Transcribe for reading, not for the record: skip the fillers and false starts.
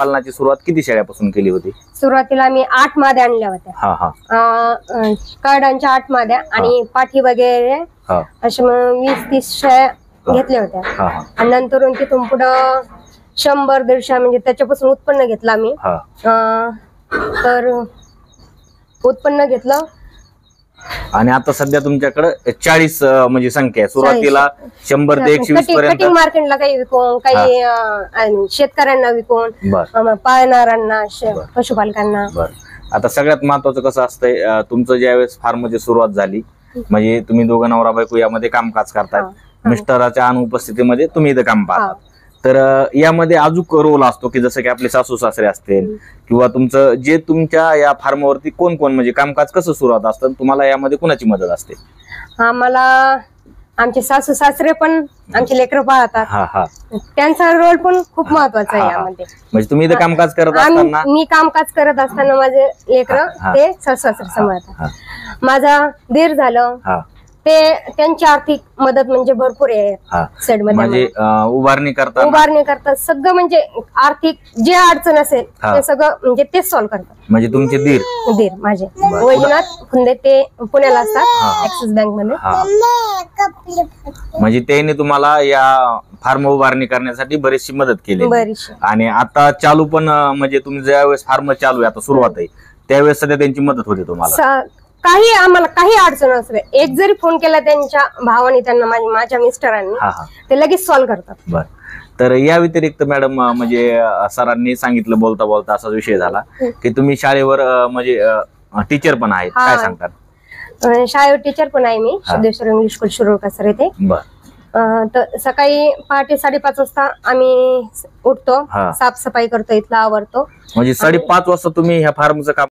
पालनाची सुरुवात किती शेळ्यापासून केली होती? सुरुवातीला आम्ही 8 माद्या आणल्या होत्या. हा हा कार्डांच्या 8 माद्या आणि पाठी वगैरे हा अशा 20-30 शेळ्या घेतल्या होत्या. हा हा आणि नंतर तिथून पुढं 100-150 म्हणजे त्याच्यापासून उत्पन्न घेतलं आम्ही. हा तर उत्पन्न घेतलं आणि आता सध्या तुमच्याकडे 40 म्हणजे संख्या आहे. सुरुवातीला 100 ते 120 पर्यंत कटिंग मार्केटला काही विकून, काही शेतकऱ्यांना विकून, बर पाळणाऱ्यांना, पशुपालकांना. बर आता सगळ्यात महत्वाचं कसं असतंय, तुमचं ज्यावेळेस फार्मची सुरुवात झाली म्हणजे तुम्ही दोघं नवरा बायको यामध्ये कामकाज करतात, मिस्टराच्या अनुपस्थितीमध्ये तुम्ही इथं काम पाहतात. तर यामध्ये अजून रोल असतो की जसं की आपले सासू सासरे असतील किंवा तुमचं जे तुमच्या या फार्मवरती कोण कोण म्हणजे कामकाज कसं सुरुवात असतं, तुम्हाला यामध्ये कुणाची मदत असते? आम्हाला आमचे सासू सासरे पण आमचे लेकरं पाहतात. हा हा त्यांचा रोल पण खूप महत्वाचा आहे यामध्ये. म्हणजे तुम्ही इथं कामकाज करत असताना? मी कामकाज करत असताना माझे लेकरं ते सासू सासरे सांभाळतात. माझा दीर झालं ते त्यांची आर्थिक मदत म्हणजे भरपूर आहे सेड मध्ये. म्हणजे उभारणी करतात सगळं, म्हणजे आर्थिक जे अडचण असेल ते सगळं म्हणजे तेच सॉल्व्ह करतात. म्हणजे तुमचे दीर माझे वैजनाथ फुंदे ते पुण्याला असतात ऍक्सिस बँक मध्ये. म्हणजे त्यांनी तुम्हाला या फार्म उभारणी करण्यासाठी बरीचशी मदत केली. आणि आता चालू पण म्हणजे तुम्ही ज्यावेळेस फार्म चालू आहे आता सुरुवात आहे त्यावेळेस सध्या त्यांची मदत होते तुम्हाला? काही आम्हाला काही अडचण असले एक जरी फोन केला त्यांच्या भावाने त्यांना माझ्या मिस्टरांनी ते लगेच सॉल्व्ह करतात. बर तर या व्यतिरिक्त मॅडम म्हणजे सरांनी सांगितलं बोलता बोलता असा विषय झाला की तुम्ही शाळेवर म्हणजे टीचर पण आहेत, काय सांगतात? शाळेवर टीचर पण आहे मी, Siddheshwar English school Shirol sir येथे. तर सकाळी पहाटे 5:30 वाजता आम्ही उठतो, साफसफाई करतो, इथला आवरतो. म्हणजे 5:30 वाजता तुम्ही ह्या फार्मचं काम